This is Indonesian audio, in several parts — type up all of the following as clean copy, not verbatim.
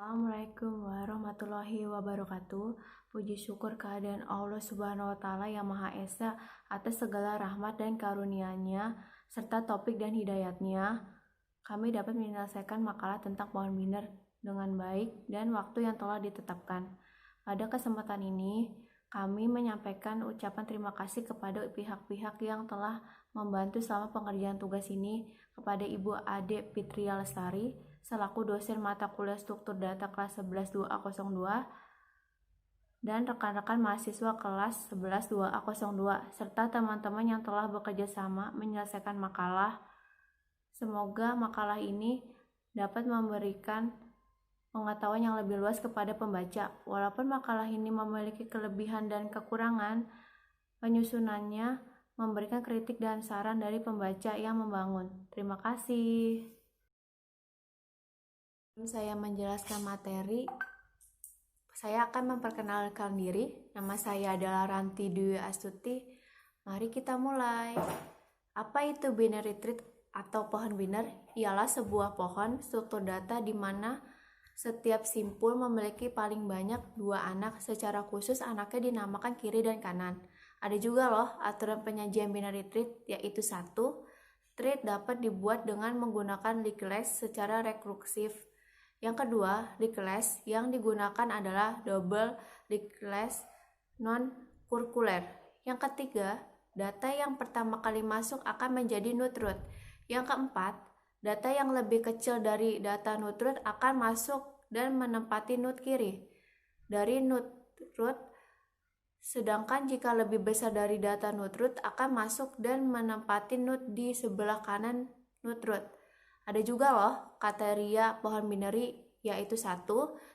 Assalamualaikum warahmatullahi wabarakatuh. Puji syukur kehadiran Allah Subhanahu wa Ta'ala yang Maha Esa atas segala rahmat dan karunia-Nya serta taufik dan hidayat-Nya. Kami dapat menyelesaikan makalah tentang pohon biner dengan baik dan waktu yang telah ditetapkan. Pada kesempatan ini, kami menyampaikan ucapan terima kasih kepada pihak-pihak yang telah membantu selama pengerjaan tugas ini, kepada Ibu Ade Fitria Lestari selaku dosen mata kuliah struktur data kelas 11 2A02 dan rekan-rekan mahasiswa kelas 11 2A02 serta teman-teman yang telah bekerja sama menyelesaikan makalah. Semoga makalah ini dapat memberikan pengetahuan yang lebih luas kepada pembaca. Walaupun makalah ini memiliki kelebihan dan kekurangan, penyusunannya memberikan kritik dan saran dari pembaca yang membangun. Terima kasih. Saya menjelaskan materi, saya akan memperkenalkan diri. Nama saya adalah Ranti Dwi Astuti. Mari kita mulai. Apa itu binary tree atau pohon biner? Ialah sebuah pohon struktur data di mana setiap simpul memiliki paling banyak 2 anak. Secara khusus anaknya dinamakan kiri dan kanan. Ada juga loh aturan penyajian binary tree, yaitu 1. Tree dapat dibuat dengan menggunakan linked list secara rekursif. Yang kedua, linked list yang digunakan adalah double linked list non-circular. Yang ketiga, data yang pertama kali masuk akan menjadi node root. Yang keempat, data yang lebih kecil dari data node root akan masuk dan menempati node kiri dari node root. Sedangkan jika lebih besar dari data node root akan masuk dan menempati node di sebelah kanan node root. Ada juga loh kriteria pohon binary, yaitu 1.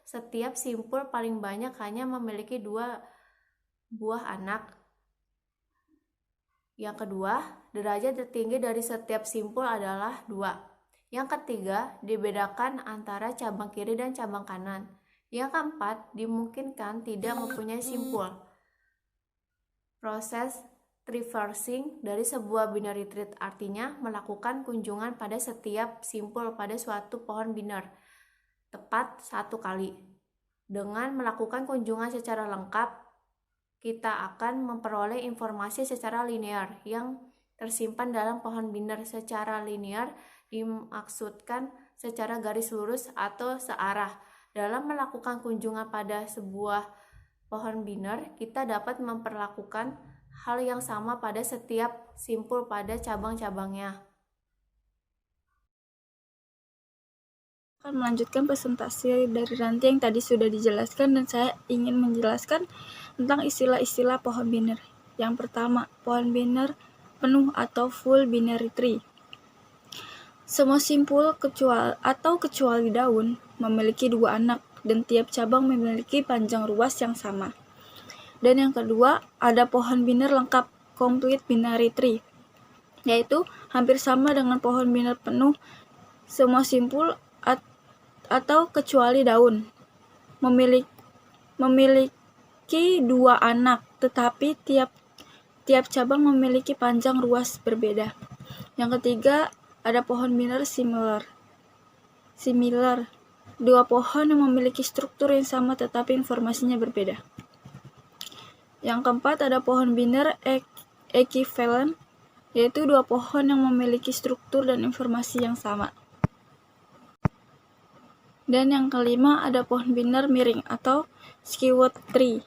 Setiap simpul paling banyak hanya memiliki 2 buah anak. Yang kedua, derajat tertinggi dari setiap simpul adalah 2. Yang ketiga, dibedakan antara cabang kiri dan cabang kanan. Yang keempat, dimungkinkan tidak mempunyai simpul. Proses traversing dari sebuah binary tree artinya melakukan kunjungan pada setiap simpul pada suatu pohon biner tepat 1 kali. Dengan melakukan kunjungan secara lengkap, kita akan memperoleh informasi secara linear yang tersimpan dalam pohon biner. Secara linear dimaksudkan secara garis lurus atau searah. Dalam melakukan kunjungan pada sebuah pohon biner, kita dapat memperlakukan hal yang sama pada setiap simpul pada cabang-cabangnya. Akan melanjutkan presentasi dari Ranti yang tadi sudah dijelaskan, dan saya ingin menjelaskan tentang istilah-istilah pohon biner. Yang pertama, pohon biner penuh atau full binary tree. Semua simpul kecuali daun memiliki 2 anak dan tiap cabang memiliki panjang ruas yang sama. Dan yang kedua, ada pohon biner lengkap, complete binary tree, yaitu hampir sama dengan pohon biner penuh. Semua simpul atau kecuali daun memiliki 2 anak, tetapi tiap cabang memiliki panjang ruas berbeda. Yang ketiga, ada pohon biner similar. 2 pohon yang memiliki struktur yang sama tetapi informasinya berbeda. Yang keempat, ada pohon biner equivalent, yaitu 2 pohon yang memiliki struktur dan informasi yang sama. Dan yang kelima, ada pohon biner miring atau skewed tree,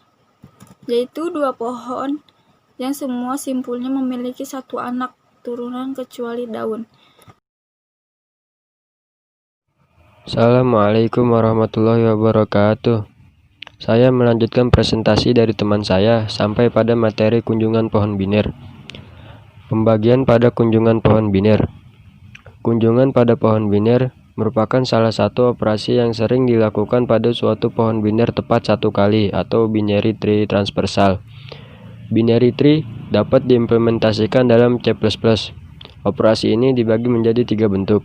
yaitu 2 pohon yang semua simpulnya memiliki 1 anak turunan kecuali daun. Assalamualaikum warahmatullahi wabarakatuh. Saya melanjutkan presentasi dari teman saya sampai pada materi kunjungan pohon biner. Pembagian pada kunjungan pohon biner. Kunjungan pada pohon biner merupakan salah satu operasi yang sering dilakukan pada suatu pohon biner tepat 1 kali atau binary tree transversal. Binary tree dapat diimplementasikan dalam C++. Operasi ini dibagi menjadi 3 bentuk.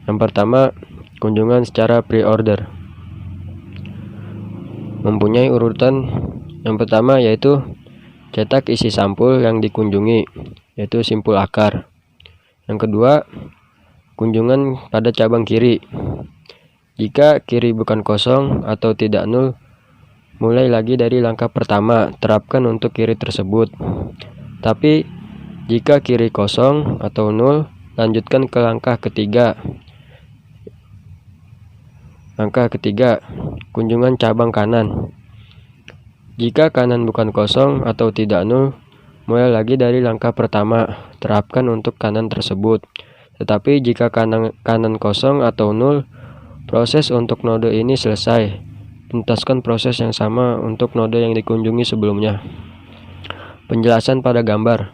Yang pertama, kunjungan secara pre-order. Mempunyai urutan yang pertama, yaitu cetak isi sampul yang dikunjungi, yaitu simpul akar. Yang kedua, kunjungan pada cabang kiri. Jika kiri bukan kosong atau tidak nol, mulai lagi dari langkah pertama, terapkan untuk kiri tersebut. Tapi jika kiri kosong atau nol, lanjutkan ke langkah ketiga. Langkah ketiga, kunjungan cabang kanan. Jika kanan bukan kosong atau tidak nol, mulai lagi dari langkah pertama, terapkan untuk kanan tersebut. Tetapi jika kanan kosong atau nol, proses untuk node ini selesai. Tuntaskan proses yang sama untuk node yang dikunjungi sebelumnya. Penjelasan pada gambar,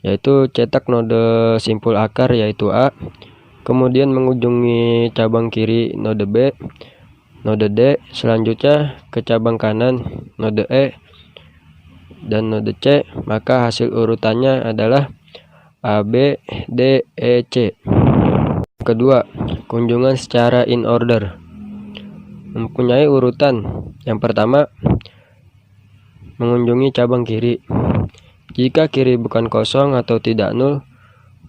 yaitu cetak node simpul akar yaitu A, kemudian mengunjungi cabang kiri node B, node D, selanjutnya ke cabang kanan node E dan node C, maka hasil urutannya adalah A, B, D, E, C. Kedua, kunjungan secara in order. Mempunyai urutan. Yang pertama, mengunjungi cabang kiri. Jika kiri bukan kosong atau tidak nol,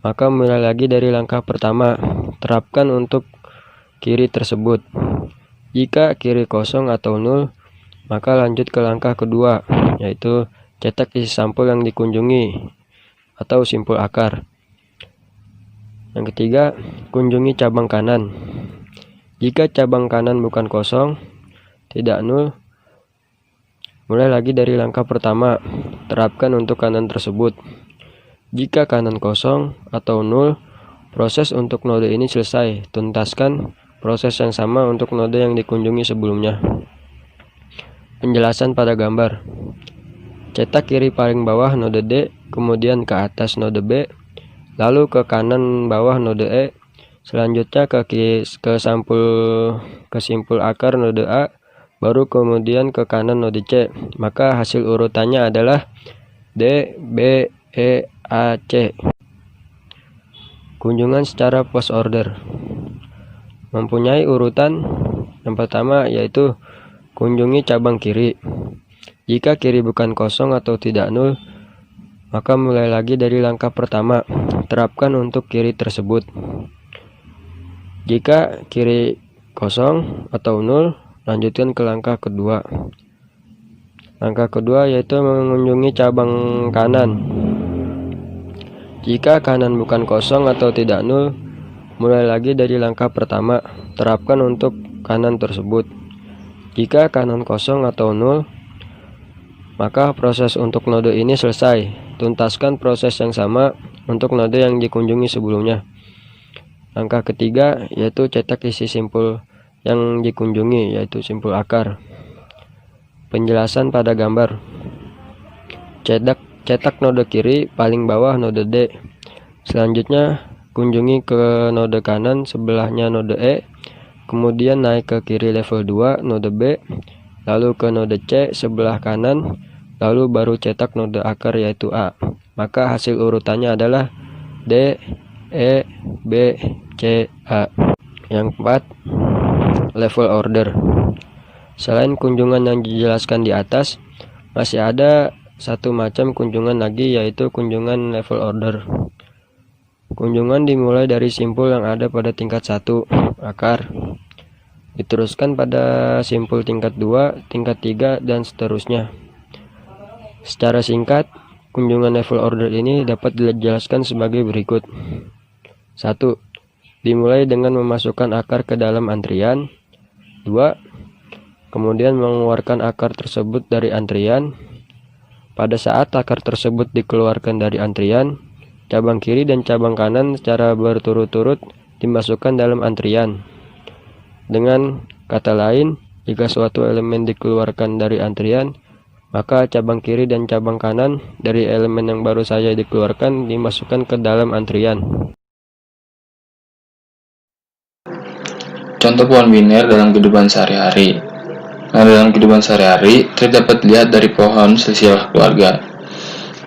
maka mulai lagi dari langkah pertama, terapkan untuk kiri tersebut. Jika kiri kosong atau nol, maka lanjut ke langkah kedua, yaitu cetak isi sampul yang dikunjungi atau simpul akar. Yang ketiga, kunjungi cabang kanan. Jika cabang kanan bukan kosong, tidak nol, mulai lagi dari langkah pertama, terapkan untuk kanan tersebut. Jika kanan kosong atau nol, proses untuk node ini selesai. Tuntaskan proses yang sama untuk node yang dikunjungi sebelumnya. Penjelasan pada gambar. Cetak kiri paling bawah node D, kemudian ke atas node B, lalu ke kanan bawah node E, selanjutnya ke simpul akar node A, baru kemudian ke kanan node C. Maka hasil urutannya adalah D, B, E, A, C. Kunjungan secara post order. Mempunyai urutan. Yang pertama yaitu kunjungi cabang kiri. Jika kiri bukan kosong atau tidak nol, maka mulai lagi dari langkah pertama, terapkan untuk kiri tersebut. Jika kiri kosong atau nol, lanjutkan ke langkah kedua. Langkah kedua yaitu mengunjungi cabang kanan. Jika kanan bukan kosong atau tidak nol, mulai lagi dari langkah pertama, terapkan untuk kanan tersebut. Jika kanan kosong atau nol, maka proses untuk node ini selesai. Tuntaskan proses yang sama untuk node yang dikunjungi sebelumnya. Langkah ketiga yaitu cetak isi simpul yang dikunjungi, yaitu simpul akar. Penjelasan pada gambar. Cetak node kiri paling bawah node D. Selanjutnya kunjungi ke node kanan sebelahnya node E, kemudian naik ke kiri level 2 node B, lalu ke node C sebelah kanan, lalu baru cetak node akar yaitu A. Maka hasil urutannya adalah D, E, B, C, A. Yang keempat, level order. Selain kunjungan yang dijelaskan di atas, masih ada satu macam kunjungan lagi, yaitu kunjungan level order. Kunjungan dimulai dari simpul yang ada pada tingkat 1, akar. Diteruskan pada simpul tingkat 2, tingkat 3, dan seterusnya. Secara singkat, kunjungan level order ini dapat dijelaskan sebagai berikut. 1. Dimulai dengan memasukkan akar ke dalam antrian. 2. Kemudian mengeluarkan akar tersebut dari antrian. Pada saat akar tersebut dikeluarkan dari antrian, cabang kiri dan cabang kanan secara berturut-turut dimasukkan dalam antrian. Dengan kata lain, jika suatu elemen dikeluarkan dari antrian, maka cabang kiri dan cabang kanan dari elemen yang baru saja dikeluarkan dimasukkan ke dalam antrian. Contoh pohon biner dalam kehidupan sehari-hari. Nah, dalam kehidupan sehari-hari, kita dapat lihat dari pohon silsilah keluarga.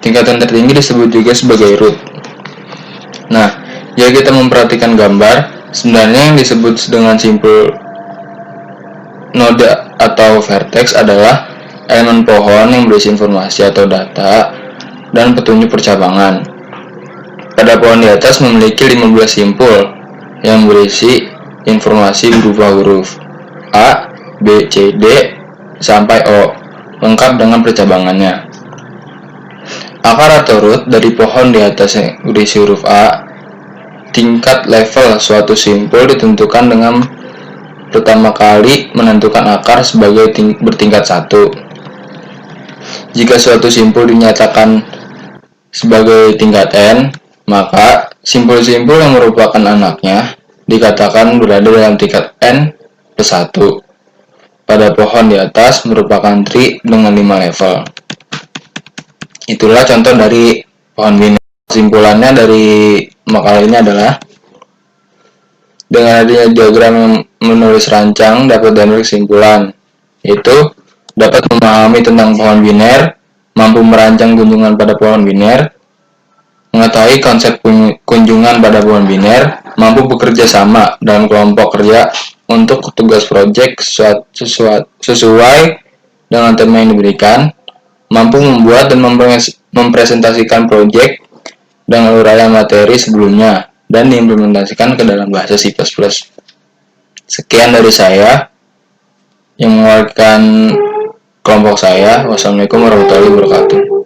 Tingkatan tertinggi disebut juga sebagai root. Nah, jika kita memperhatikan gambar, sebenarnya yang disebut dengan simpul node atau vertex adalah elemen pohon yang berisi informasi atau data dan petunjuk percabangan. Pada pohon di atas memiliki 15 simpul yang berisi informasi berupa huruf A, B, C, D, sampai O, lengkap dengan percabangannya. Akar atau root dari pohon di atas yang berisi huruf A. Tingkat level suatu simpul ditentukan dengan pertama kali menentukan akar sebagai bertingkat 1. Jika suatu simpul dinyatakan sebagai tingkat n, maka simpul-simpul yang merupakan anaknya dikatakan berada dalam tingkat n plus 1. Pada pohon di atas merupakan tree dengan 5 level. Itulah contoh dari pohon biner. Kesimpulannya dari makalah ini adalah dengan adanya diagram yang menulis rancang dapat diambil kesimpulan, yaitu dapat memahami tentang pohon biner, mampu merancang kunjungan pada pohon biner, mengetahui konsep kunjungan pada pohon biner, mampu bekerja sama dalam kelompok kerja untuk tugas proyek sesuai dengan tema yang diberikan, mampu membuat dan mempresentasikan proyek dengan uraian materi sebelumnya dan diimplementasikan ke dalam bahasa C++. Sekian dari saya yang mewakilkan kelompok saya. Wassalamualaikum warahmatullahi wabarakatuh.